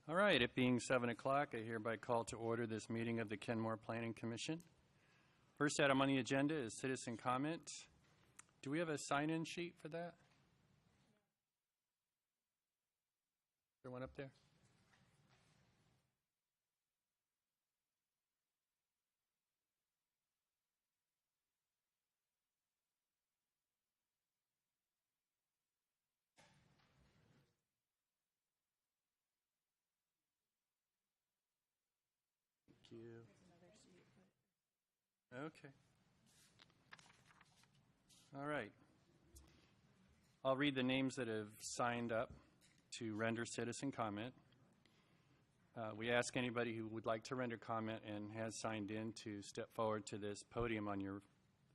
All right, it being 7 o'clock, I hereby call to order this meeting of the Kenmore Planning Commission. First item on the agenda is citizen comment. Do we have a sign-in sheet for that? Is there one up there? Thank you. Okay. All right. I'll read the names that have signed up to render citizen comment. We ask anybody who would like to render comment and has signed in to step forward to this podium on your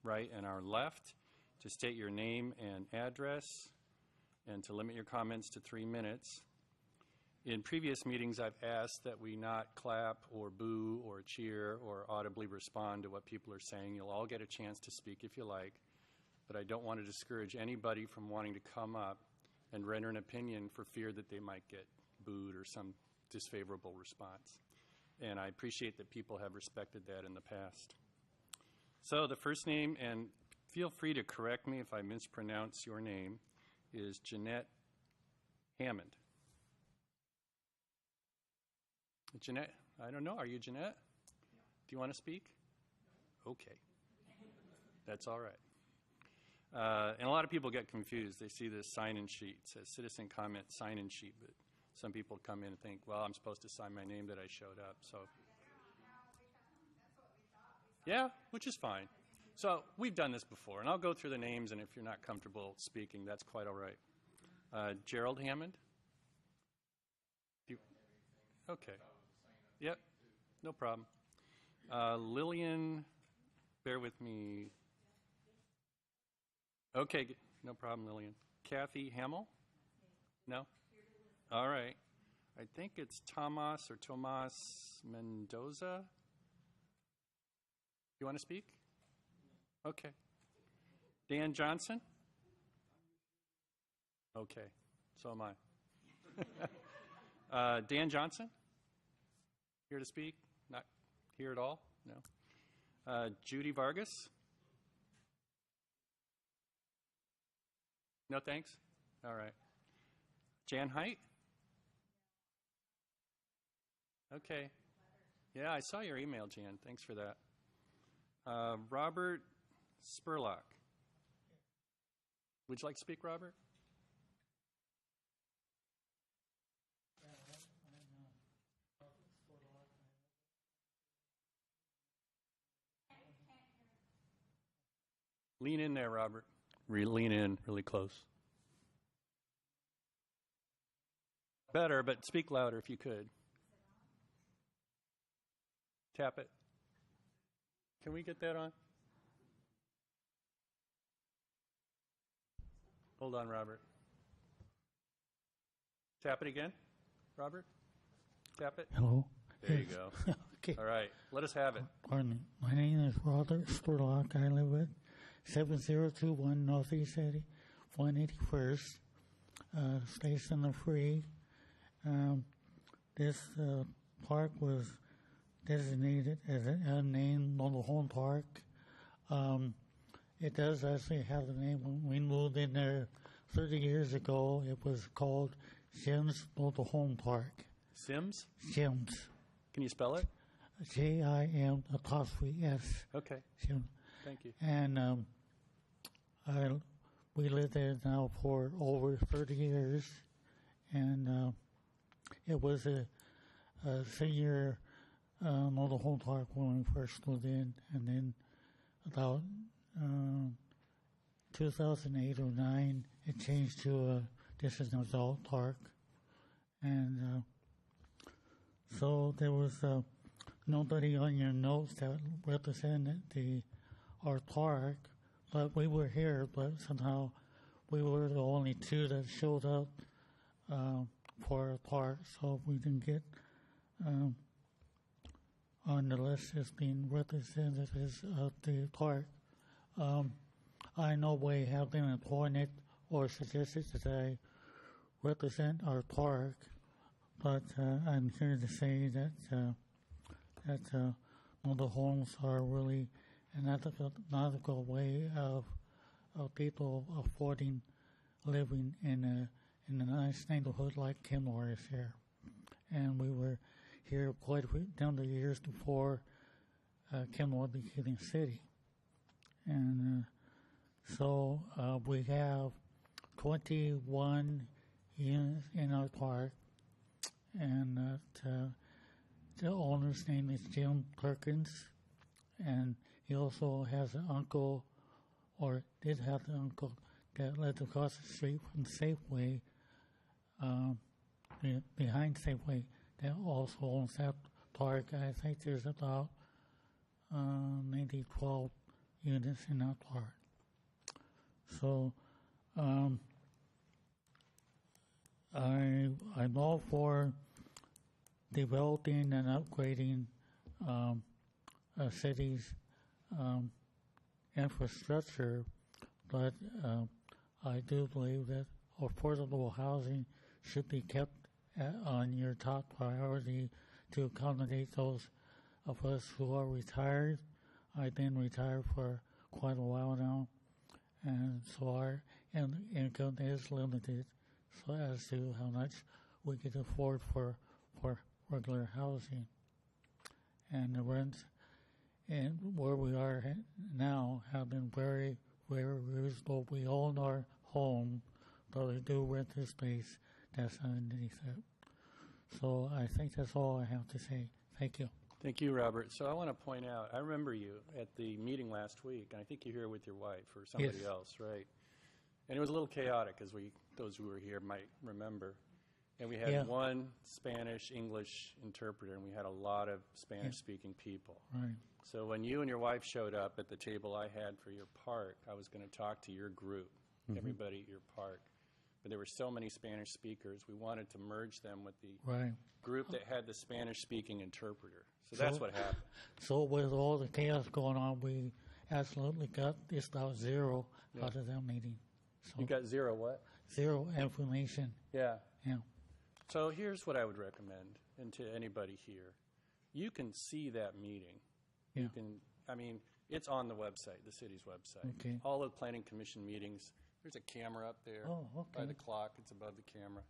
right and our left to state your name and address and to limit your comments to 3 minutes. In previous meetings, I've asked that we not clap or boo or cheer or audibly respond to what people are saying. You'll all get a chance to speak if you like, but I don't want to discourage anybody from wanting to come up and render an opinion for fear that they might get booed or some disfavorable response. And I appreciate that people have respected that in the past. So the first name, and feel free to correct me if I mispronounce your name, is Jeanette Hammond. Jeanette, I don't know. Are you Jeanette? Do you want to speak? Okay. That's all right. And a lot of people get confused. They see this sign-in sheet. It says citizen comment sign-in sheet, but some people come in and think, well, I'm supposed to sign my name that I showed up. So, yeah, which is fine. So we've done this before, and I'll go through the names, and if you're not comfortable speaking, that's quite all right. Gerald Hammond? Okay. Yep, no problem. Lillian, bear with me. Okay, no problem, Lillian. Kathy Hamill? No? All right. I think it's Tomas Mendoza. You want to speak? Okay. Dan Johnson? Okay, so am I. Dan Johnson? Here to speak? Not here at all? No. Judy Vargas? No thanks? All right. Jan Height? Okay. Yeah, I saw your email, Jan. Thanks for that. Robert Spurlock. Would you like to speak, Robert? Lean in there, Robert. Lean in really close. Better, but speak louder if you could. Tap it. Can we get that on? Hold on, Robert. Tap it again, Robert. Tap it. Hello. There you go. Okay. All right. Let us have it. Pardon me. My name is Robert Spurlock. I live at 7021 Northeast 181st, Station of Free. This park was designated as an unnamed mobile home park. It does actually have the name. When we moved in there 30 years ago, it was called Sims Mobile Home Park. Sims? Sims. Can you spell it? JIM''S. Okay. Sims. Thank you. And we lived there now for over 30 years, and it was a senior mobile home park when we first moved in, and then about 2008 or 9, it changed to this is an adult park, and so there was nobody on your notes that represented our park, but we were here, but somehow we were the only two that showed up for our park, so we didn't get on the list as being representatives of the park. I no way have been appointed or suggested that I represent our park, but I'm here to say that mobile homes are really an ethical way of people affording living in a nice neighborhood like Kenmore is here. And we were here quite a bit down the years before Kenmore became a city. And so we have 21 units in our park, and the owner's name is Jim Perkins, and he also has an uncle, or did have an uncle, that lived across the street from Safeway, behind Safeway, that also owns that park. I think there's about maybe 12 units in that park. So I'm all for developing and upgrading a city's infrastructure, but I do believe that affordable housing should be kept on your top priority to accommodate those of us who are retired. I've been retired for quite a while now, and so our income is limited so as to how much we could afford for regular housing. And the rents and where we are now have been very, very reasonable. We own our home, but we do rent the space that's underneath it. So I think that's all I have to say. Thank you. Thank you, Robert. So I want to point out, I remember you at the meeting last week, and I think you're here with your wife or somebody Yes. else, right? And it was a little chaotic, as those who were here might remember. And we had one Spanish-English interpreter, and we had a lot of Spanish-speaking people. Right. So when you and your wife showed up at the table I had for your park, I was going to talk to your group, everybody at your park. But there were so many Spanish speakers, we wanted to merge them with the group that had the Spanish-speaking interpreter. So that's what happened. So with all the chaos going on, we absolutely got just about zero out of that meeting. So You got zero what? zero information. Yeah. Yeah. So here's what I would recommend, and to anybody here. You can see that meeting. Yeah. You can, I mean, it's on the website, the city's website. Okay. All the planning commission meetings, there's a camera up there. Oh, By okay. the clock, it's above the camera.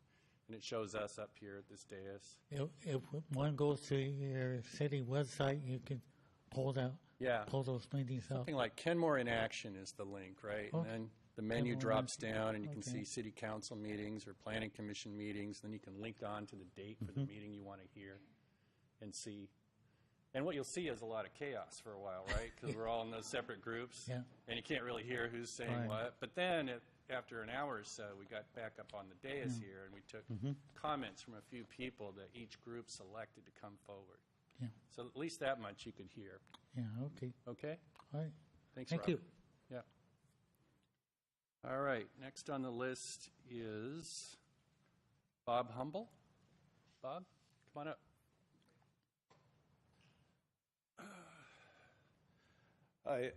And it shows us up here at this dais. If one goes to your city website, you can pull those meetings out. Something like Kenmore in Action is the link, right? Okay. And then the menu Kenmore drops in down, and you can Okay. see city council meetings or planning commission meetings. Then you can link on to the date for the meeting you want to hear and see. And what you'll see is a lot of chaos for a while, right? Because we're all in those separate groups, Yeah. and you can't really hear who's saying Right. what. But then after an hour or so, we got back up on the dais here, and we took comments from a few people that each group selected to come forward. Yeah. So at least that much you could hear. Yeah. Okay. Okay? All right. Thanks, Thank Robert. you. Yeah. All right. Next on the list is Bob Humble. Bob, come on up. Hi,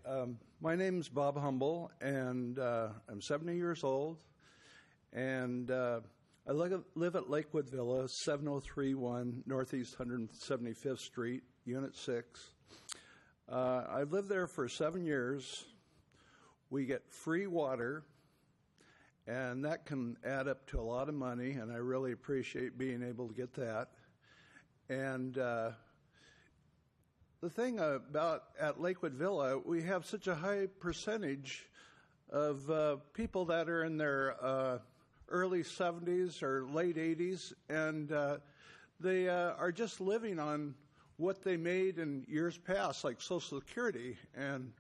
my name's Bob Humble, and I'm 70 years old, and I live at Lakewood Villa, 7031 Northeast 175th Street, Unit 6. I've lived there for 7 years. We get free water, and that can add up to a lot of money, and I really appreciate being able to get that. And the thing about at Lakewood Villa, we have such a high percentage of people that are in their early 70s or late 80s, and they are just living on what they made in years past, like Social Security, and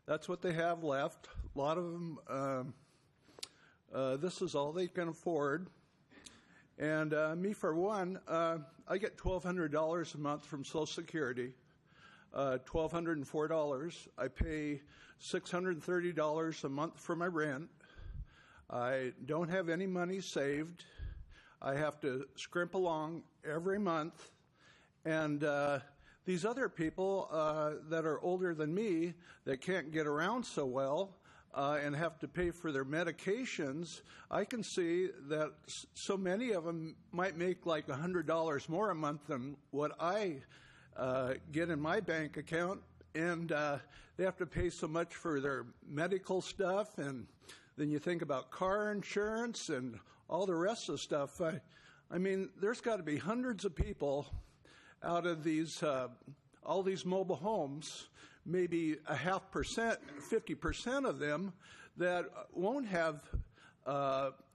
that's what they have left. A lot of them, this is all they can afford. And me, for one, I get $1,200 a month from Social Security, $1,204. I pay $630 a month for my rent. I don't have any money saved. I have to scrimp along every month. And these other people that are older than me that can't get around so well, and have to pay for their medications, I can see that so many of them might make like $100 more a month than what I get in my bank account, and they have to pay so much for their medical stuff, and then you think about car insurance and all the rest of the stuff. I mean, there's got to be hundreds of people out of these all these mobile homes, maybe 0.5%, 50% of them that won't have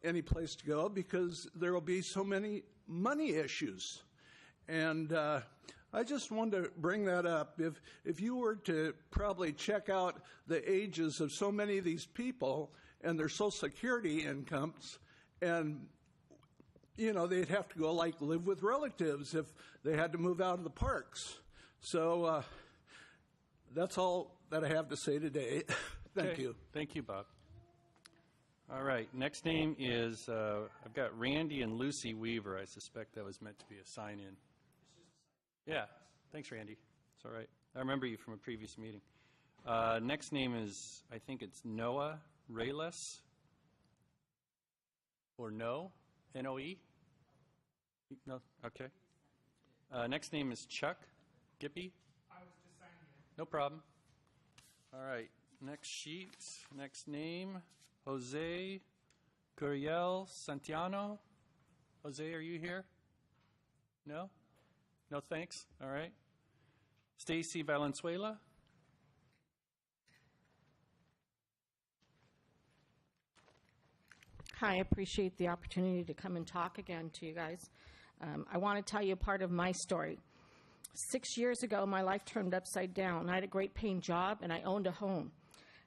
any place to go because there will be so many money issues. And I just wanted to bring that up. If you were to probably check out the ages of so many of these people and their Social Security incomes, and they'd have to go like live with relatives if they had to move out of the parks. So that's all that I have to say today. Thank you. Thank you, Bob. All right. Next name is, I've got Randy and Lucy Weaver. I suspect that was meant to be a sign-in. Yeah. Thanks, Randy. It's all right. I remember you from a previous meeting. Next name is, I think it's Noah Reyes. Or No? N-O-E? No? Okay. Next name is Chuck Gippy. I was just signing in. No problem. All right. Next sheet. Next name, Jose Curiel Santiano. Jose, are you here? No? No, thanks. All right. Stacy Valenzuela. Hi, I appreciate the opportunity to come and talk again to you guys. I want to tell you a part of my story. 6 years ago, my life turned upside down. I had a great paying job and I owned a home.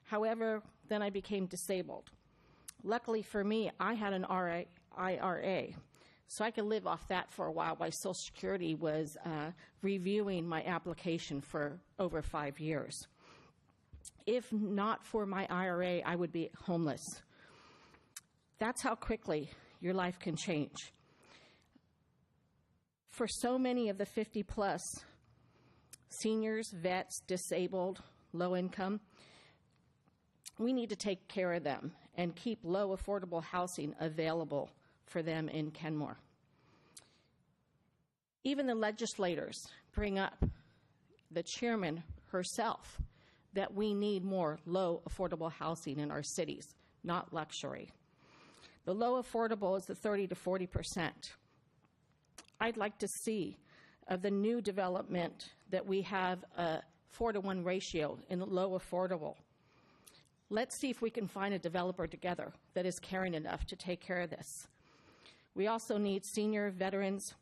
However, then I became disabled. Luckily for me, I had an IRA, so I could live off that for a while while Social Security was reviewing my application for over 5 years. If not for my IRA, I would be homeless. That's how quickly your life can change. For so many of the 50-plus seniors, vets, disabled, low income, we need to take care of them and keep low affordable housing available for them in Kenmore. Even the legislators bring up, the chairman herself, that we need more low affordable housing in our cities, not luxury. The low affordable is the 30 to 40%. I'd like to see of the new development that we have a 4-to-1 ratio in the low affordable. Let's see if we can find a developer together that is caring enough to take care of this. We also need senior, veterans,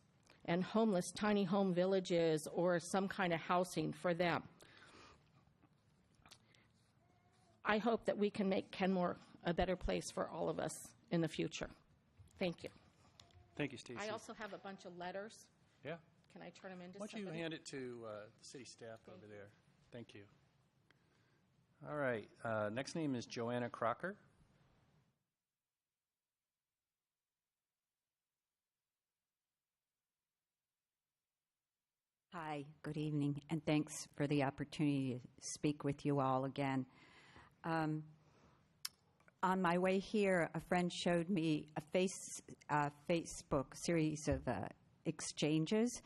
and homeless tiny home villages or some kind of housing for them. I hope that we can make Kenmore a better place for all of us in the future. Thank you. Thank you, Stacy. I also have a bunch of letters. Yeah. Can I turn them into Why don't you somebody? hand it to the city staff over there? Thank you. All right. Next name is Joanna Crocker. Hi, good evening, and thanks for the opportunity to speak with you all again. On my way here, a friend showed me a Facebook series of exchanges,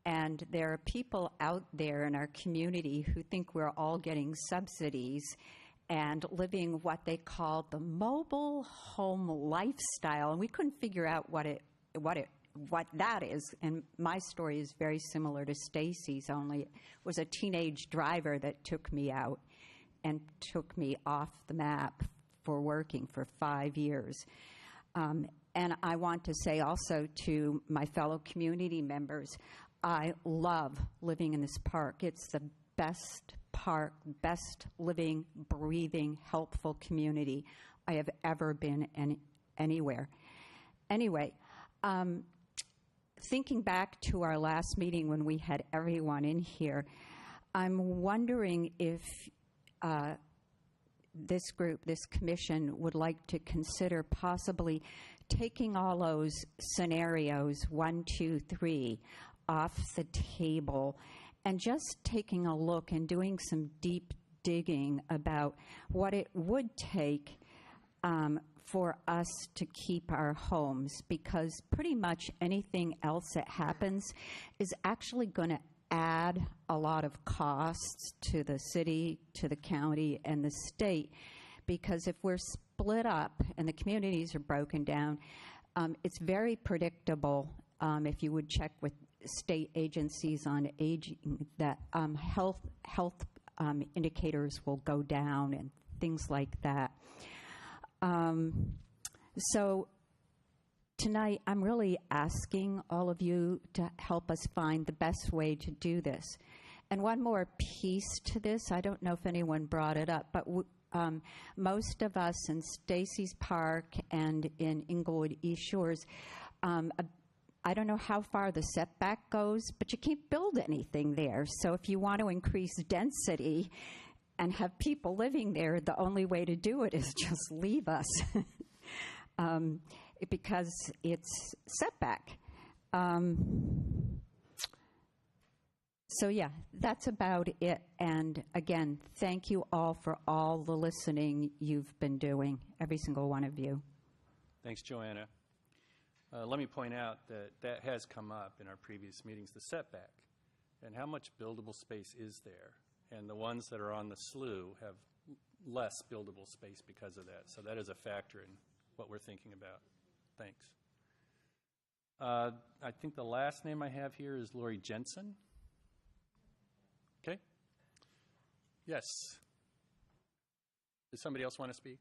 and there are people out there in our community who think we're all getting subsidies and living what they call the mobile home lifestyle, and we couldn't figure out what that is. And my story is very similar to Stacy's, only it was a teenage driver that took me out and took me off the map for working for 5 years. And I want to say also to my fellow community members, I love living in this park. It's the best park, best living, breathing, helpful community I have ever been anywhere. Anyway, thinking back to our last meeting when we had everyone in here, I'm wondering if this group, this commission, would like to consider possibly taking all those scenarios, 1, 2, 3, off the table and just taking a look and doing some deep digging about what it would take for us to keep our homes, because pretty much anything else that happens is actually going to add a lot of costs to the city, to the county, and the state. Because if we're split up and the communities are broken down, it's very predictable, if you would check with state agencies on aging, that health indicators will go down and things like that. So tonight, I'm really asking all of you to help us find the best way to do this. And one more piece to this, I don't know if anyone brought it up, but most of us in Stacy's Park and in Inglewood East Shores, I don't know how far the setback goes, but you can't build anything there. So if you want to increase density and have people living there, the only way to do it is just leave us because it's setback. So yeah, that's about it. And again, thank you all for all the listening you've been doing, every single one of you. Thanks, Joanna. Let me point out that that has come up in our previous meetings, the setback, and how much buildable space is there. And the ones that are on the slough have less buildable space because of that. So that is a factor in what we're thinking about. Thanks. I think the last name I have here is Lori Jensen. Okay. Yes. Does somebody else want to speak?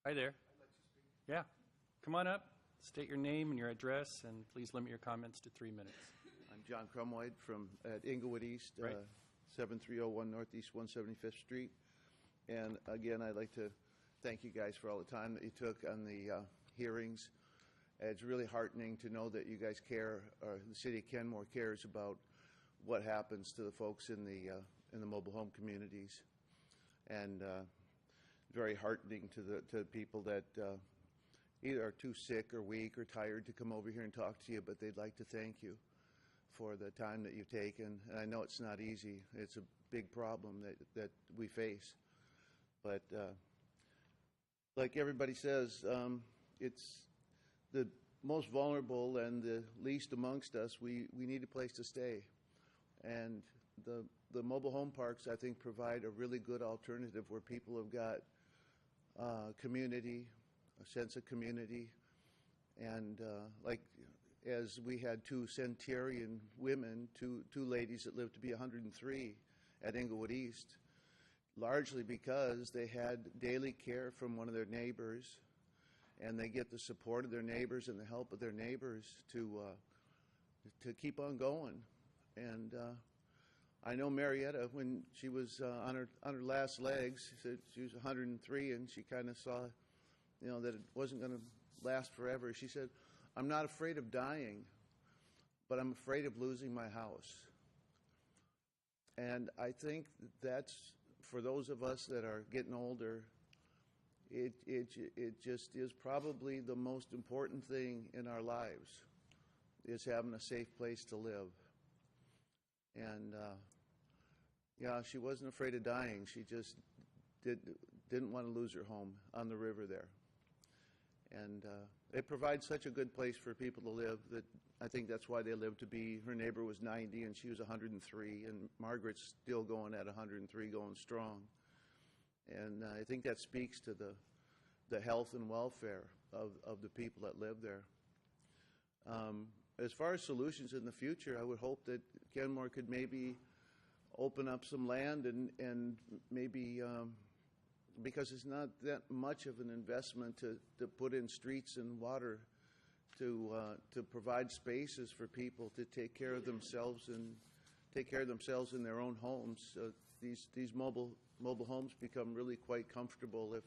Hi there. I'd like to speak. Yeah. Come on up. State your name and your address, and please limit your comments to 3 minutes. I'm John Crumwhite at Inglewood East, Right. 7301 Northeast 175th Street. And again, I'd like to thank you guys for all the time that you took on the hearings. It's really heartening to know that you guys care, or the city of Kenmore cares about what happens to the folks in the mobile home communities, and very heartening to people that either are too sick or weak or tired to come over here and talk to you, but they'd like to thank you for the time that you've taken. And I know it's not easy. It's a big problem that we face. But like everybody says, it's the most vulnerable and the least amongst us. We need a place to stay. And the mobile home parks, I think, provide a really good alternative where people have got community, a sense of community. And like as we had two centenarian women, two ladies that lived to be 103 at Inglewood East, largely because they had daily care from one of their neighbors, and they get the support of their neighbors and the help of their neighbors to keep on going. And I know Marietta, when she was on her last legs, she said she was 103, and she kind of saw, that it wasn't going to last forever. She said, "I'm not afraid of dying, but I'm afraid of losing my house." And I think that's, for those of us that are getting older, it just is probably the most important thing in our lives, is having a safe place to live. And yeah, she wasn't afraid of dying. She just didn't want to lose her home on the river there. And it provides such a good place for people to live that I think that's why they live to be. Her neighbor was 90 and she was 103, and Margaret's still going at 103, going strong. And I think that speaks to the health and welfare of the people that live there. As far as solutions in the future, I would hope that Kenmore could maybe open up some land and maybe, because it's not that much of an investment to put in streets and water, to provide spaces for people to take care of themselves and take care of themselves in their own homes. These mobile homes become really quite comfortable if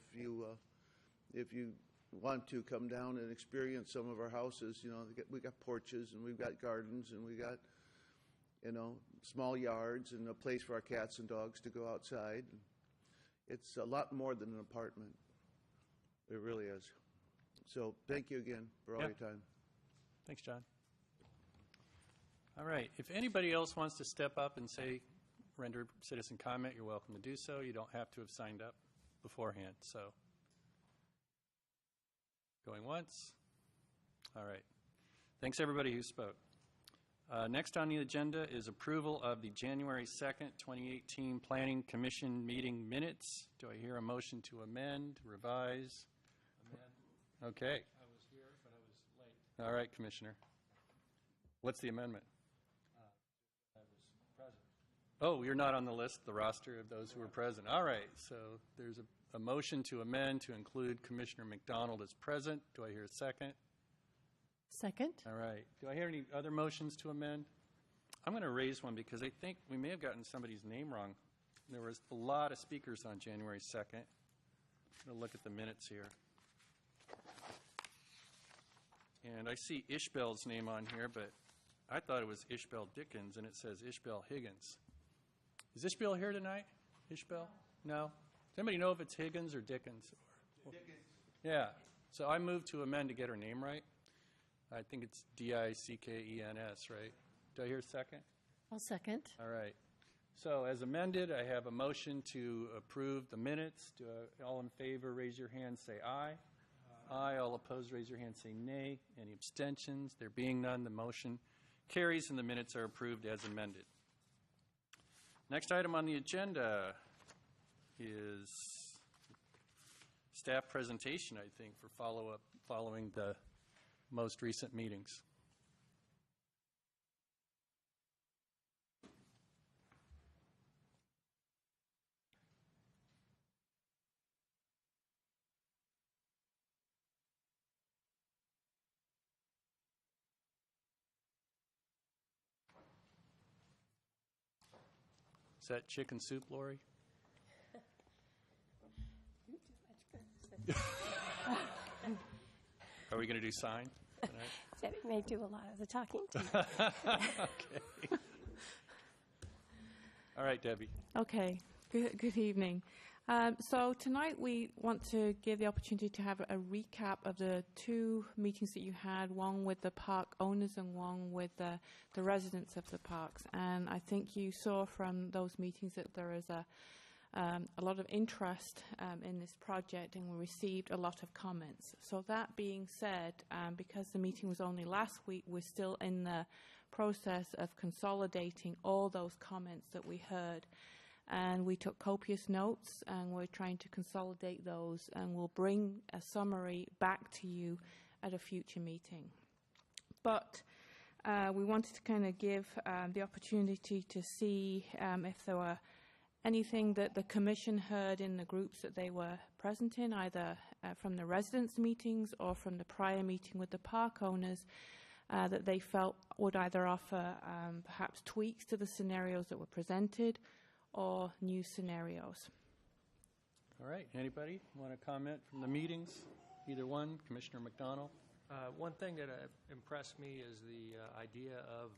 you want to come down and experience some of our houses. We got porches and we've got gardens and we got small yards and a place for our cats and dogs to go outside. It's a lot more than an apartment. It really is. So thank you again for all your time. Thanks, John. All right. If anybody else wants to step up and say render citizen comment, you're welcome to do so. You don't have to have signed up beforehand. So, going once. All right. Thanks, everybody who spoke. Next on the agenda is approval of the January 2nd, 2018 Planning Commission meeting minutes. Do I hear a motion to amend, revise? Amend. Okay. I was here, but I was late. All right, Commissioner. What's the amendment? I was present. Oh, you're not on the list, the roster of those who were present. All right, so there's a motion to amend to include Commissioner McDonald as present. Do I hear a second? Second. All right. Do I hear any other motions to amend? I'm going to raise one because I think we may have gotten somebody's name wrong. There was a lot of speakers on January 2nd. I'm going to look at the minutes here. And I see Ishbel's name on here, but I thought it was Ishbel Dickens, and it says Ishbel Higgins. Is Ishbel here tonight? Ishbel? No? Does anybody know if it's Higgins or Dickens? Dickens. Yeah. So I moved to amend to get her name right. I think it's Dickens, right? Do I hear a second? I'll second. All right. So as amended, I have a motion to approve the minutes. All in favor, raise your hand, say aye. Aye. All opposed, raise your hand, say nay. Any abstentions? There being none, the motion carries and the minutes are approved as amended. Next item on the agenda is staff presentation, I think, for follow-up following the most recent meetings. Is that chicken soup, Lori? Are we going to do sign tonight? Debbie may do a lot of the talking too. Okay. All right, Debbie. Okay. Good evening. So tonight we want to give the opportunity to have a recap of the two meetings that you had, one with the park owners and one with the residents of the parks. And I think you saw from those meetings that there is a lot of interest in this project, and we received a lot of comments. So that being said, because the meeting was only last week, we're still in the process of consolidating all those comments that we heard. And we took copious notes, and we're trying to consolidate those, and we'll bring a summary back to you at a future meeting. But we wanted to kind of give the opportunity to see if there were anything that the Commission heard in the groups that they were present in, either from the residents' meetings or from the prior meeting with the park owners, that they felt would either offer perhaps tweaks to the scenarios that were presented or new scenarios. All right. Anybody want to comment from the meetings? Either one. Commissioner McDonald? One thing that impressed me is the idea of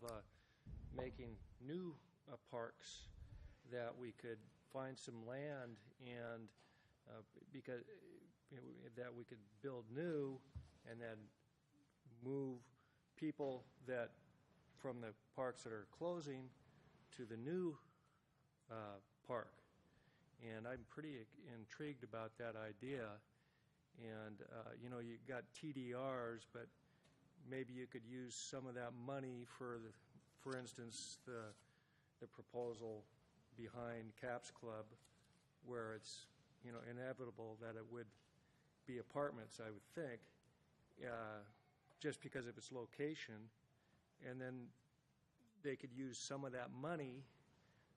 making new parks, that we could find some land and because that we could build new and then move people that from the parks that are closing to the new park. And I'm pretty intrigued about that idea. And you know, you got TDRs, but maybe you could use some of that money for instance, the proposal behind Caps Club, where it's, you know, inevitable that it would be apartments, I would think, just because of its location. And then they could use some of that money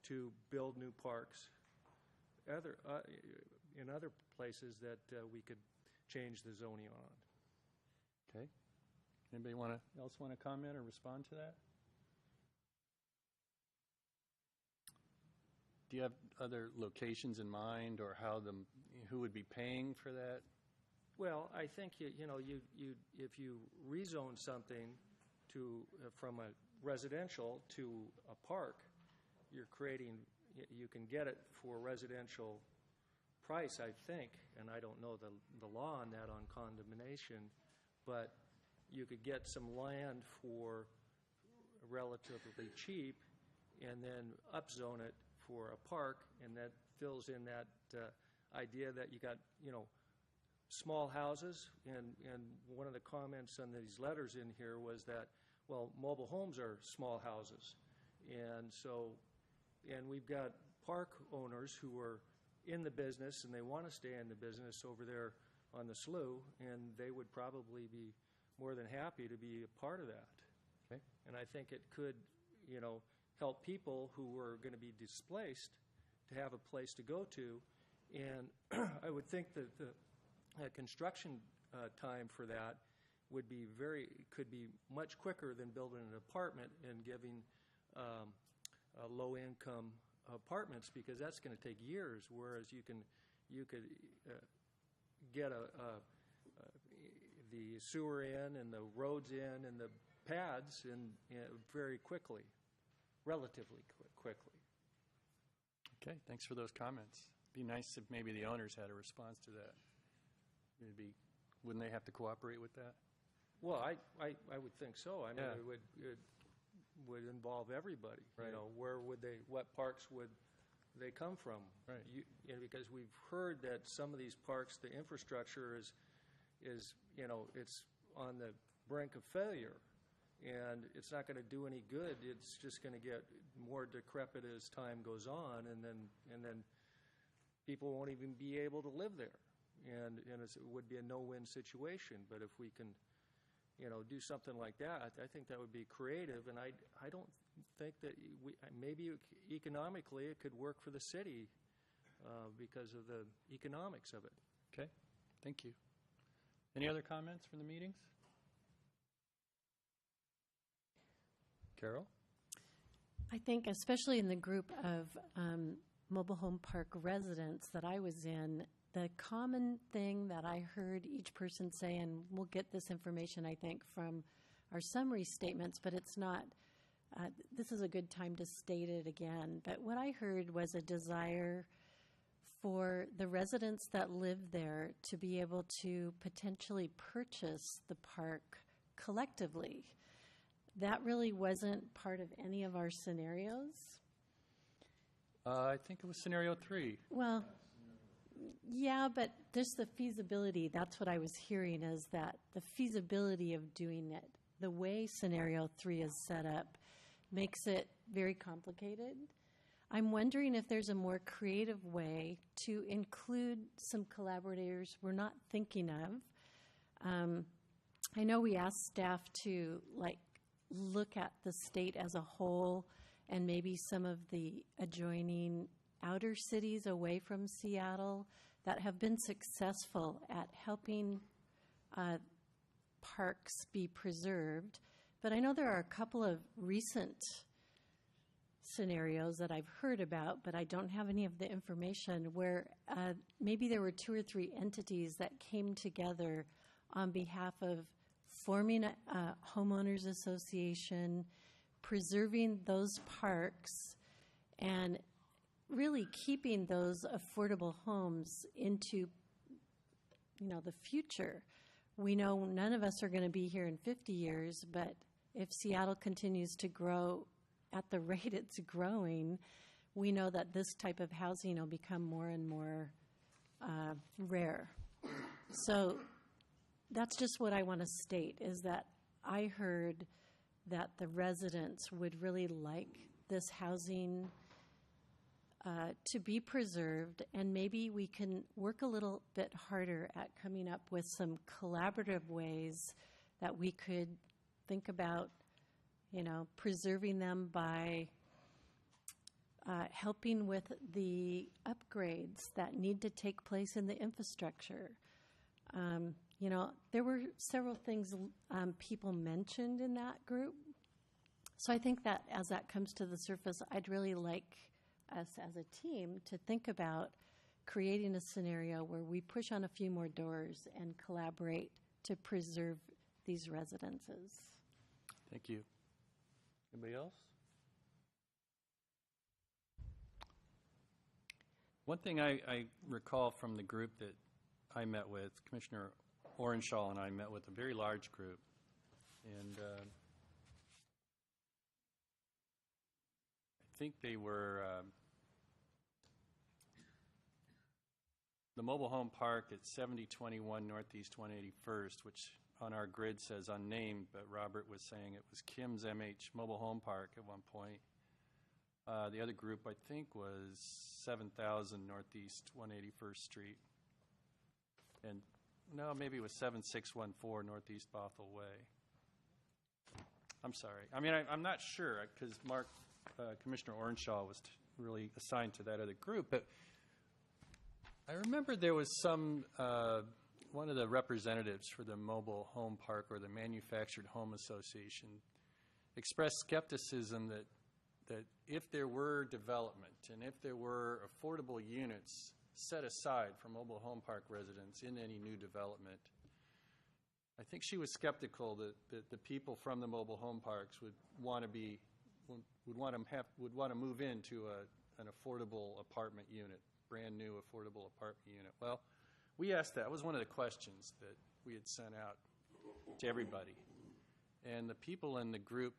to build new parks in other places that we could change the zoning on. Okay. Anybody else want to comment or respond to that? Do you have other locations in mind, or who would be paying for that? Well, I think you know if you rezone something to from a residential to a park, you're creating. You can get it for residential price, I think, and I don't know the law on that on condemnation, but you could get some land for relatively cheap and then upzone it for a park, and that fills in that idea that you got, small houses, and one of the comments on these letters in here was that, well, mobile homes are small houses. And so, and we've got park owners who are in the business, and they want to stay in the business over there on the slough, and they would probably be more than happy to be a part of that. Okay. And I think it could, help people who are going to be displaced to have a place to go to. And I would think that the construction time for that could be much quicker than building an apartment and giving low-income apartments, because that's going to take years, whereas you could get the sewer in and the roads in and the pads in very quickly, relatively quickly. Okay, thanks for those comments. Be nice if maybe the owners had a response to that. Wouldn't they have to cooperate with that? Well, I would think so. I mean, Yeah. it would involve everybody. Right. What parks would they come from? Right. Because we've heard that some of these parks, the infrastructure is it's on the brink of failure, and it's not going to do any good. It's just going to get more decrepit as time goes on, and then people won't even be able to live there. And it would be a no-win situation. But if we can, do something like that, I think that would be creative. And I don't think that maybe economically it could work for the city because of the economics of it. Okay, thank you. Any other comments from the meetings? Carol? I think especially in the group of mobile home park residents that I was in, the common thing that I heard each person say, and we'll get this information, I think, from our summary statements, but it's not, this is a good time to state it again, but what I heard was a desire for the residents that live there to be able to potentially purchase the park collectively. That really wasn't part of any of our scenarios. I think it was scenario 3. Well, yeah, but just the feasibility, that's what I was hearing, is that the feasibility of doing it, the way scenario 3 is set up, makes it very complicated. I'm wondering if there's a more creative way to include some collaborators we're not thinking of. I know we asked staff to look at the state as a whole and maybe some of the adjoining outer cities away from Seattle that have been successful at helping parks be preserved. But I know there are a couple of recent scenarios that I've heard about, but I don't have any of the information, where maybe there were 2 or 3 entities that came together on behalf of forming a homeowners association, preserving those parks, and really keeping those affordable homes into the future. We know none of us are going to be here in 50 years, but if Seattle continues to grow at the rate it's growing, we know that this type of housing will become more and more rare. So that's just what I want to state, is that I heard that the residents would really like this housing to be preserved, and maybe we can work a little bit harder at coming up with some collaborative ways that we could think about, preserving them by helping with the upgrades that need to take place in the infrastructure. There were several things people mentioned in that group. So I think that as that comes to the surface, I'd really like us as a team to think about creating a scenario where we push on a few more doors and collaborate to preserve these residences. Thank you. Anybody else? One thing I recall from the group that I met with, Commissioner Orenshaw and I met with a very large group, and I think they were the mobile home park at 7021 Northeast 181st, which on our grid says unnamed, but Robert was saying it was Kim's MH Mobile Home Park at one point. The other group, I think, was 7000 Northeast 181st Street. And no, maybe it was 7614 Northeast Bothell Way. I'm sorry. I mean, I'm not sure because Commissioner Orenshaw was really assigned to that other group. But I remember there was one of the representatives for the mobile home park or the Manufactured Home Association expressed skepticism that if there were development and if there were affordable units set aside for mobile home park residents in any new development, I think she was skeptical that the people from the mobile home parks would want to move into an affordable apartment unit, brand new affordable apartment unit. Well, we asked that. It was one of the questions that we had sent out to everybody. And the people in the group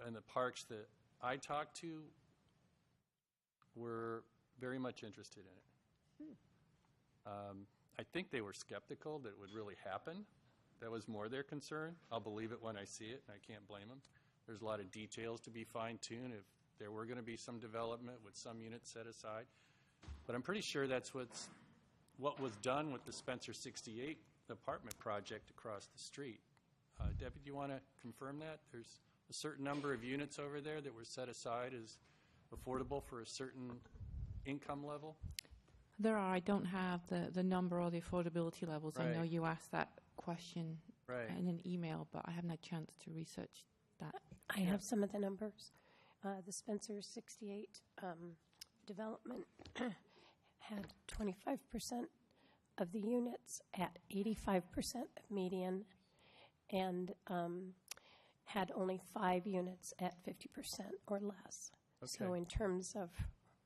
in the parks that I talked to were very much interested in it. I think they were skeptical that it would really happen. That was more their concern. I'll believe it when I see it, and I can't blame them. There's a lot of details to be fine-tuned if there were going to be some development with some units set aside. But I'm pretty sure that's what was done with the Spencer 68 apartment project across the street. Debbie, do you want to confirm that? There's a certain number of units over there that were set aside as affordable for a certain income level? There are. I don't have the number or the affordability levels. Right. I know you asked that question Right. in an email, but I haven't had a chance to research that. I have some of the numbers. The Spencer 68 development had 25% of the units at 85% of median and had only 5 units at 50% or less. So Okay. in terms of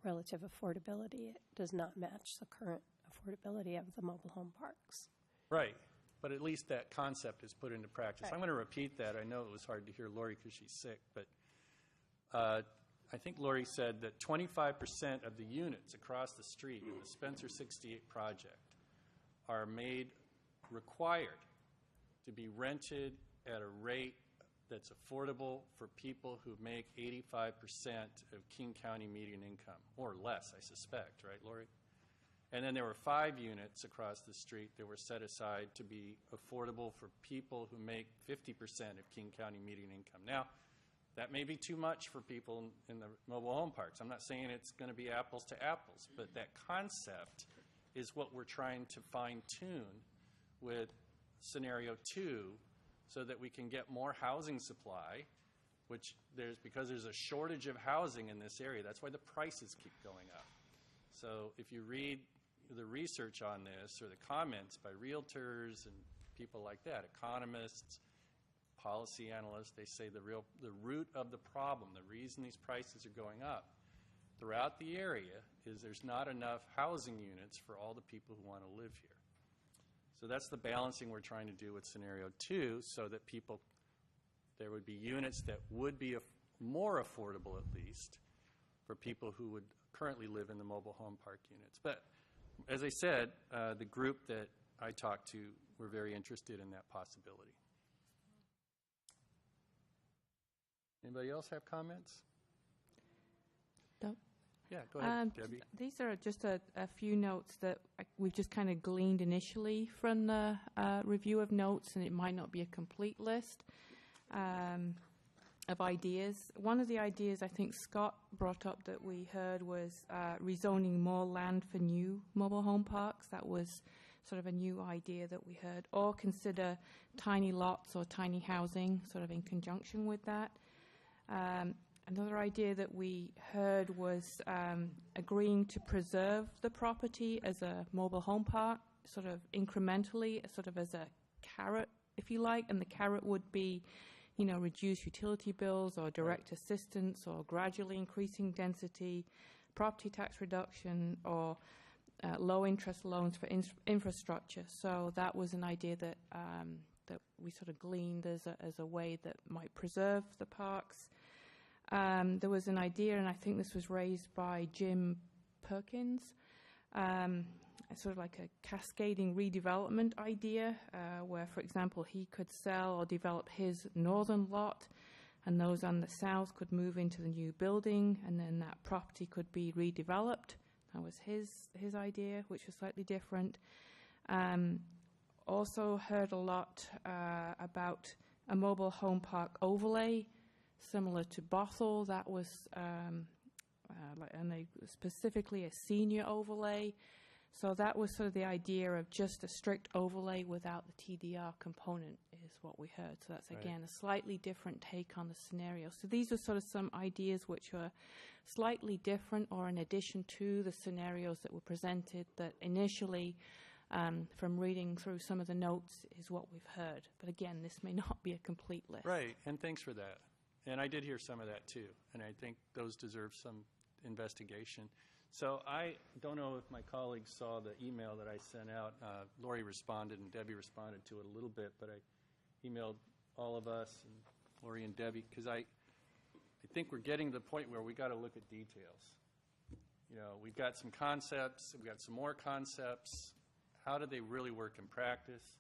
relative affordability, it does not match the current affordability of the mobile home parks. Right. But at least that concept is put into practice. I'm going to repeat that. I know it was hard to hear Lori because she's sick, but I think Lori said that 25% of the units across the street in the Spencer 68 project are made required to be rented at a rate that's affordable for people who make 85% of King County median income, or less, I suspect, right, Lori? And then there were 5 units across the street that were set aside to be affordable for people who make 50% of King County median income. Now, that may be too much for people in the mobile home parks. I'm not saying it's going to be apples to apples, but that concept is what we're trying to fine-tune with scenario 2 so that we can get more housing supply, which because there's a shortage of housing in this area. That's why the prices keep going up. So if you read the research on this or the comments by realtors and people like that, economists, policy analysts, they say the root of the problem, the reason these prices are going up throughout the area is there's not enough housing units for all the people who want to live here. So that's the balancing we're trying to do with scenario 2 so that there would be units that would be more affordable at least for people who would currently live in the mobile home park units. But as I said, the group that I talked to were very interested in that possibility. Anybody else have comments? No. Yeah, go ahead, Debbie. These are just a few notes that we've just kind of gleaned initially from the review of notes, and it might not be a complete list of ideas. One of the ideas I think Scott brought up that we heard was rezoning more land for new mobile home parks. That was sort of a new idea that we heard. Or consider tiny lots or tiny housing sort of in conjunction with that. Another idea that we heard was agreeing to preserve the property as a mobile home park, sort of incrementally, sort of as a carrot, if you like, and the carrot would be, reduce utility bills or direct assistance or gradually increasing density, property tax reduction, or low-interest loans for infrastructure. So that was an idea that that we sort of gleaned as a way that might preserve the parks. There was an idea, and I think this was raised by Jim Perkins, sort of like a cascading redevelopment idea, where, for example, he could sell or develop his northern lot, and those on the south could move into the new building, and then that property could be redeveloped. That was his idea, which was slightly different. Also heard a lot about a mobile home park overlay, similar to Bothell. That was specifically a senior overlay. So that was sort of the idea of just a strict overlay without the TDR component is what we heard. So that's, again, a slightly different take on the scenario. So these are sort of some ideas which are slightly different or in addition to the scenarios that were presented that initially, from reading through some of the notes, is what we've heard. But again, this may not be a complete list. Right, and thanks for that. And I did hear some of that too, and I think those deserve some investigation. So I don't know if my colleagues saw the email that I sent out. Lori responded and Debbie responded to it a little bit, but I emailed all of us, and Lori and Debbie, because I think we're getting to the point where we got to look at details. You know, we've got some concepts, we've got some more concepts. How do they really work in practice?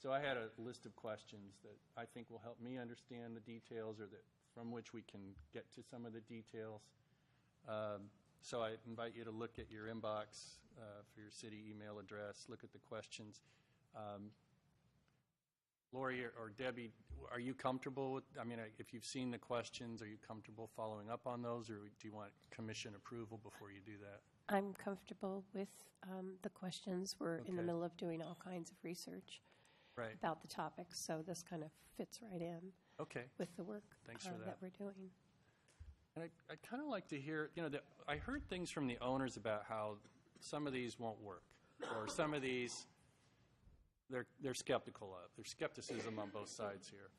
So I had a list of questions that I think will help me understand the details, or that from which we can get to some of the details. So I invite you to look at your inbox for your city email address, look at the questions. Lori or Debbie, are you comfortable with, I mean, if you've seen the questions, are you comfortable following up on those, or do you want commission approval before you do that? I'm comfortable with the questions. We're in the middle of doing all kinds of research about the topics, so this kind of fits right in with the work that we're doing. And I'd kind of like to hear, you know, I heard things from the owners about how some of these won't work, or some of these they're skeptical of. There's skepticism on both sides here.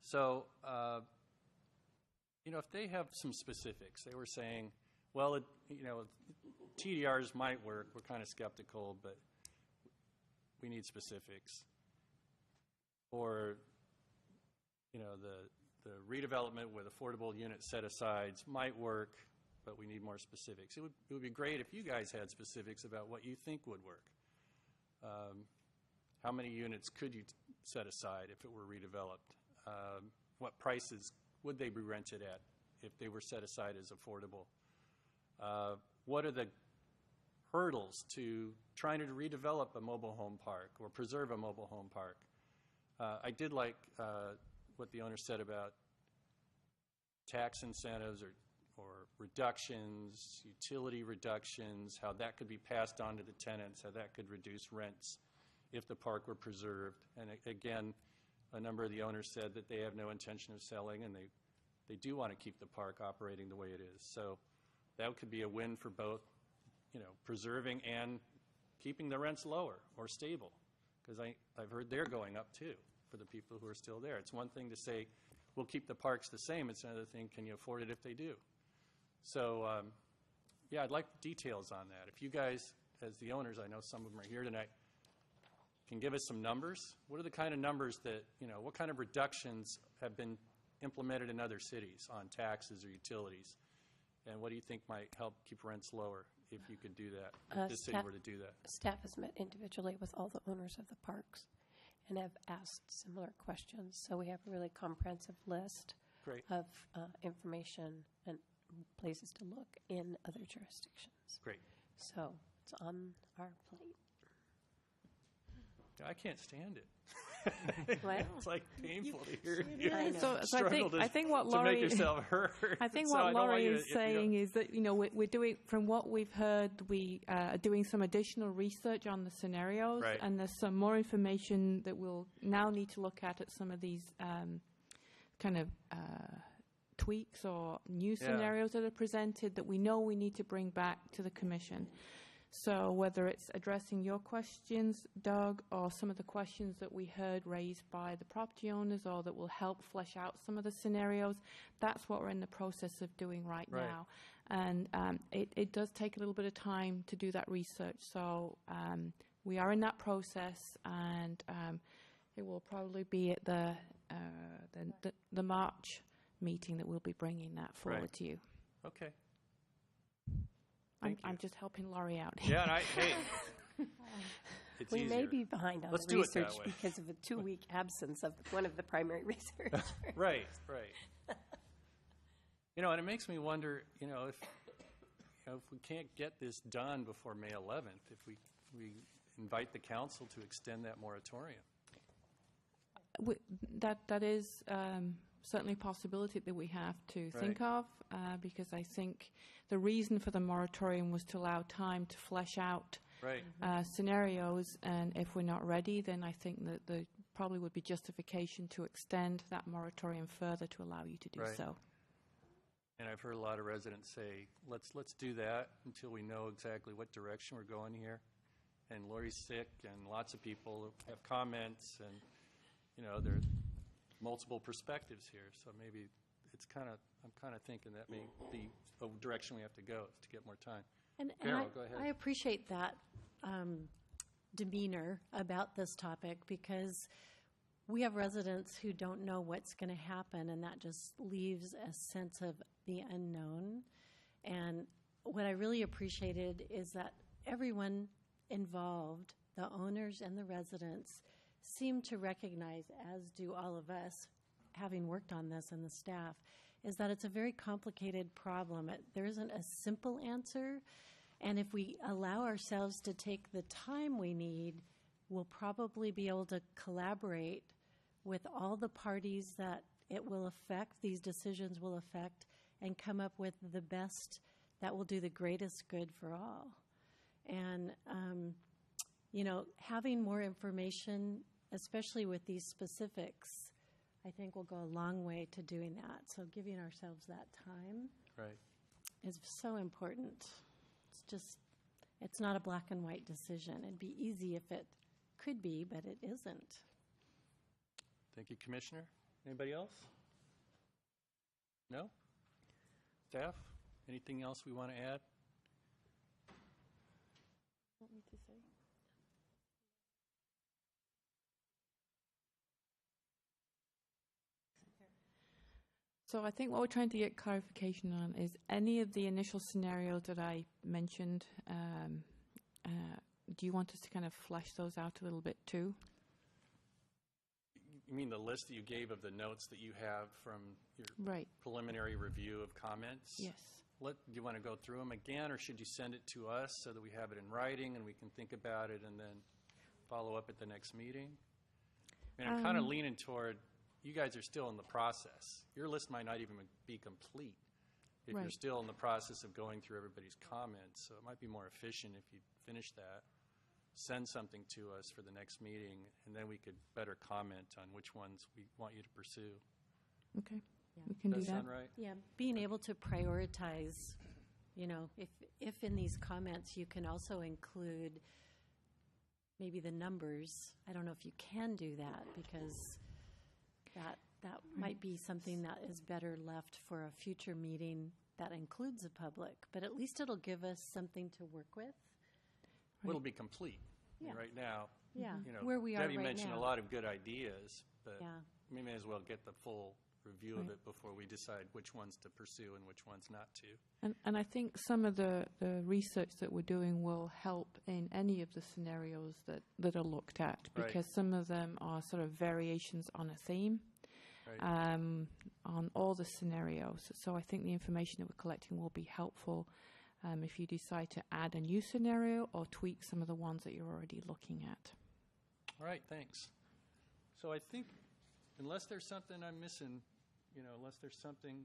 So, you know, if they have some specifics, they were saying, well, you know, TDRs might work. We're kind of skeptical, but we need specifics. Or, you know, the redevelopment with affordable unit set-asides might work, but we need more specifics. It would be great if you guys had specifics about what you think would work. How many units could you set aside if it were redeveloped? What prices would they be rented at if they were set aside as affordable? What are the hurdles to trying to redevelop a mobile home park or preserve a mobile home park? I did like what the owner said about tax incentives or reductions, utility reductions, how that could be passed on to the tenants, how that could reduce rents if the park were preserved. And again, a number of the owners said that they have no intention of selling, and they do want to keep the park operating the way it is. So that could be a win for both, you know, preserving and keeping the rents lower or stable, because I've heard they're going up too for the people who are still there. It's one thing to say, we'll keep the parks the same. It's another thing, can you afford it if they do? So, yeah, I'd like details on that. If you guys, as the owners, I know some of them are here tonight, can give us some numbers. What are the kind of numbers that, you know, what kind of reductions have been implemented in other cities on taxes or utilities? And what do you think might help keep rents lower if you could do that, if this city were to do that? Staff has met individually with all the owners of the parks and have asked similar questions. So we have a really comprehensive list of information and places to look in other jurisdictions. Great. So it's on our plate. I can't stand it. Well, it's like painful to hear you So I think what to Laurie, make yourself heard. I think So what I don't want Laurie you is to- saying is that, you know, we're doing, from what we've heard, we are doing some additional research on the scenarios, and there's some more information that we'll now need to look at some of these kind of tweaks or new scenarios that are presented that we know we need to bring back to the Commission. So whether it's addressing your questions, Doug, or some of the questions that we heard raised by the property owners, or that will help flesh out some of the scenarios, that's what we're in the process of doing right now. And it does take a little bit of time to do that research. So we are in that process, and it will probably be at the March meeting that we'll be bringing that forward to you. Okay. I'm just helping Laurie out. Yeah, and hey, it's We easier. may be behind on Let's the do it that research way. because of a 2-week absence of one of the primary researchers. Right. And it makes me wonder, if we can't get this done before May 11th, if we invite the council to extend that moratorium. That is certainly a possibility that we have to think of, because I think the reason for the moratorium was to allow time to flesh out scenarios, and if we're not ready, then I think that there probably would be justification to extend that moratorium further to allow you to do so. And I've heard a lot of residents say, let's do that until we know exactly what direction we're going here. And Lori's sick, and lots of people have comments, and there are multiple perspectives here. So maybe I'm kind of thinking that may be the direction we have to go, is to get more time. And Carol, go ahead. I appreciate that demeanor about this topic, because we have residents who don't know what's going to happen, and that just leaves a sense of the unknown. And what I really appreciated is that everyone involved, the owners and the residents, seem to recognize, as do all of us, having worked on this and the staff, is that it's a very complicated problem. There isn't a simple answer, and if we allow ourselves to take the time we need, we'll probably be able to collaborate with all the parties that it will affect, these decisions will affect, and come up with the best that will do the greatest good for all. And, having more information, especially with these specifics, I think will go a long way to doing that. So giving ourselves that time is so important. It's not a black and white decision. It'd be easy if it could be, but it isn't. Thank you, Commissioner. Anybody else? No? Staff? Anything else we want to add? Want me to say? So I think what we're trying to get clarification on is any of the initial scenarios that I mentioned, do you want us to kind of flesh those out a little bit too? You mean the list that you gave of the notes that you have from your preliminary review of comments? Yes. Do you want to go through them again, or should you send it to us so that we have it in writing and we can think about it and then follow up at the next meeting? I mean, I'm kind of leaning toward, you guys are still in the process. Your list might not even be complete if you're still in the process of going through everybody's comments. So it might be more efficient if you finish that, send something to us for the next meeting, and then we could better comment on which ones we want you to pursue. Okay. We can do Does that that. sound right? Yeah, being able to prioritize, if in these comments you can also include maybe the numbers. I don't know if you can do that, because that might be something that is better left for a future meeting that includes the public, but at least it'll give us something to work with. Well, it'll be complete. Yeah. Right now, where we are Debbie right mentioned now. a lot of good ideas, but Yeah. we may as well get the full review of it before we decide which ones to pursue and which ones not to. And I think some of the research that we're doing will help in any of the scenarios that are looked at, because some of them are sort of variations on a theme on all the scenarios. So I think the information that we're collecting will be helpful if you decide to add a new scenario or tweak some of the ones that you're already looking at. All right, thanks. So I think, unless there's something I'm missing, unless there's something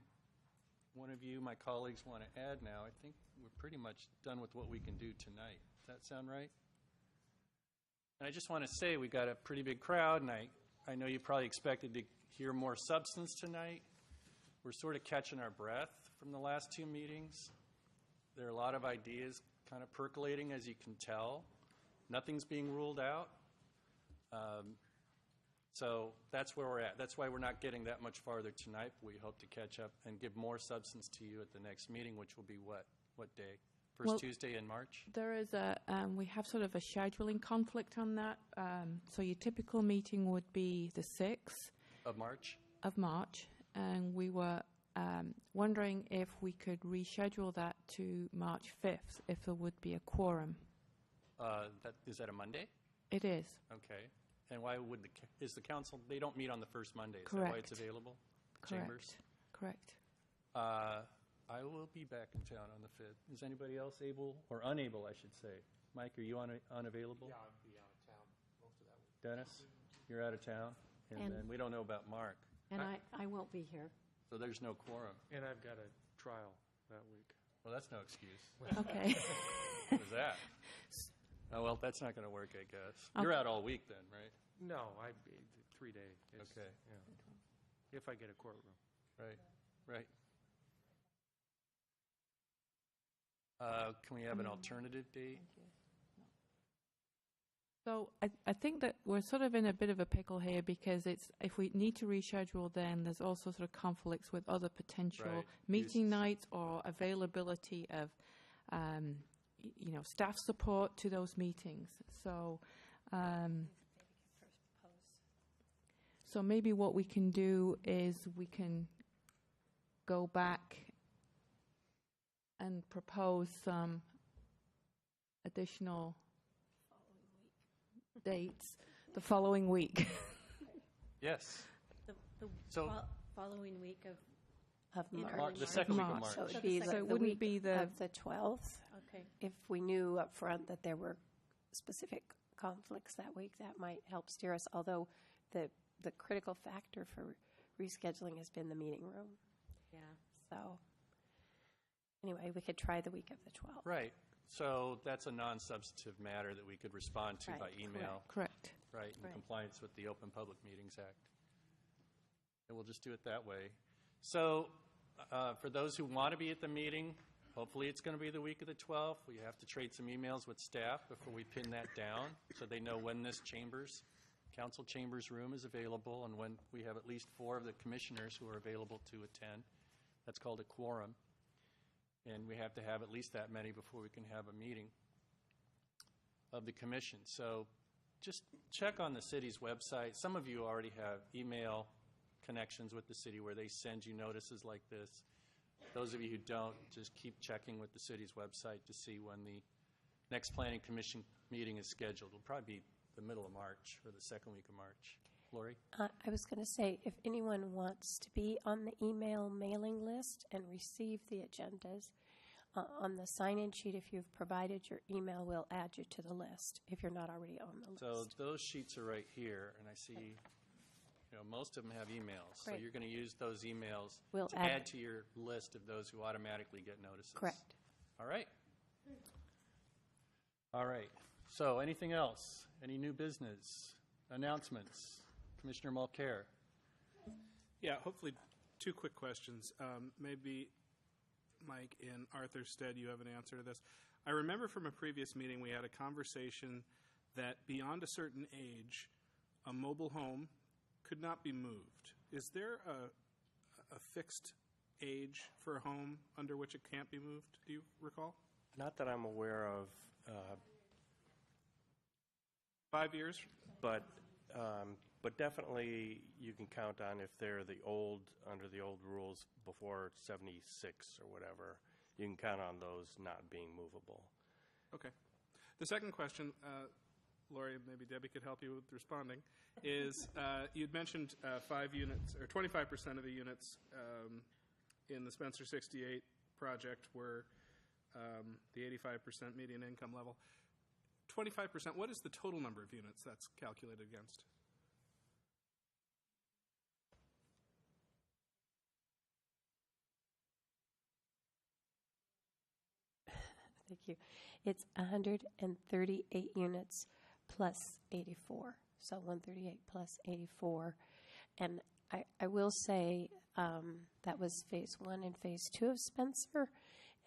one of you, my colleagues, want to add now, I think we're pretty much done with what we can do tonight. Does that sound right? And I just want to say we got a pretty big crowd, and I know you probably expected to hear more substance tonight. We're sort of catching our breath from the last two meetings. There are a lot of ideas kind of percolating, as you can tell. Nothing's being ruled out. So that's where we're at. That's why we're not getting that much farther tonight. We hope to catch up and give more substance to you at the next meeting, which will be what day? First Tuesday in March? There is we have sort of a scheduling conflict on that. So your typical meeting would be the 6th Of March? Of March. And we were wondering if we could reschedule that to March 5th, if there would be a quorum. Is that a Monday? It is. Okay. And why would is the council, they don't meet on the first Monday? Is Correct. that why it's available? Chambers? Correct. I will be back in town on the 5th. Is anybody else able, or unable, I should say? Mike, are you unavailable? Yeah, I'll be out of town most of that week. Dennis, you're out of town? And then we don't know about Mark. And I won't be here. So there's no quorum. And I've got a trial that week. Well, that's no excuse. Okay. What is that? Oh, well, that's not going to work, I guess. You're out all week then, right? No, 3 days. Okay. Yeah. If I get a courtroom. Right. Can we have an alternative date? So I think that we're sort of in a bit of a pickle here because if we need to reschedule, then there's also sort of conflicts with other potential Right. meeting nights or availability of, staff support to those meetings. So, so maybe what we can do is we can go back and propose some additional dates the following week. Yes. The So- following week of March. The second week of March. So it would be So the it wouldn't week be the- of the 12th. Okay. If we knew up front that there were specific conflicts that week, that might help steer us, although the critical factor for rescheduling has been the meeting room. Yeah. So anyway, we could try the week of the 12th. Right. So that's a non-substantive matter that we could respond to by Right, email. Correct. Right, in Right. compliance with the Open Public Meetings Act. And we'll just do it that way. So for those who want to be at the meeting, hopefully it's going to be the week of the 12th. We have to trade some emails with staff before we pin that down so they know when this council chambers room is available and when we have at least 4 of the commissioners who are available to attend. That's called a quorum. And we have to have at least that many before we can have a meeting of the commission. So just check on the city's website. Some of you already have email connections with the city where they send you notices like this. Those of you who don't, just keep checking with the city's website to see when the next planning commission meeting is scheduled. It'll probably be the middle of March or the second week of March. Lori? I was going to say, if anyone wants to be on the email mailing list and receive the agendas, on the sign-in sheet, if you've provided your email, we'll add you to the list if you're not already on the list. So those sheets are right here, and I see most of them have emails. So Great. you're going to use those emails We'll to add- add to your list of those who automatically get notices. Correct. All right. All right. So anything else? Any new business? Announcements? Commissioner Mulcair. Yeah, hopefully 2 quick questions. Maybe, Mike, in Arthur's stead, you have an answer to this. I remember from a previous meeting we had a conversation that beyond a certain age, a mobile home could not be moved. Is there a fixed age for a home under which it can't be moved? Do you recall? Not that I'm aware of, 5 years? but definitely you can count on if they're under the old rules before 76 or whatever, you can count on those not being movable. Okay. The second question, Lori, maybe Debbie could help you with responding, is you'd mentioned 5 units, or 25% of the units in the Spencer 68 project were the 85% median income level. 25%, what is the total number of units that's calculated against? Thank you. It's 138 units plus 84. So 138 plus 84. And I will say that was phase 1 and phase 2 of Spencer.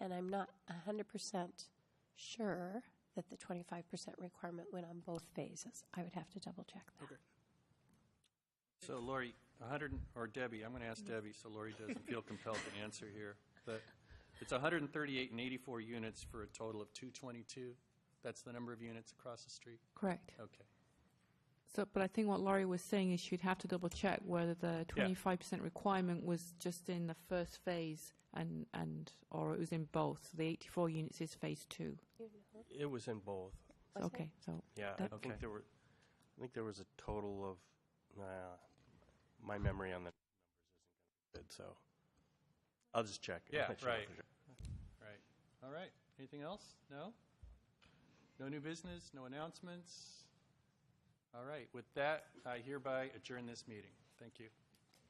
And I'm not 100% sure that the 25% requirement went on both phases. I would have to double check that. Okay. So Lori, or Debbie, I'm going to ask Debbie so Lori doesn't feel compelled to answer here. But it's 138 and 84 units for a total of 222. That's the number of units across the street? Correct. Okay. So, but I think what Laurie was saying is she'd have to double check whether the 25% requirement was just in the first phase or it was in both. The 84 units is phase 2. It was in both. Okay, so Yeah, I think there was a total of. My memory on the numbers isn't good, so I'll just check. Yeah, I'll let you know right. for sure. Right. All right. Anything else? No? No new business? No announcements? All right. With that, I hereby adjourn this meeting. Thank you.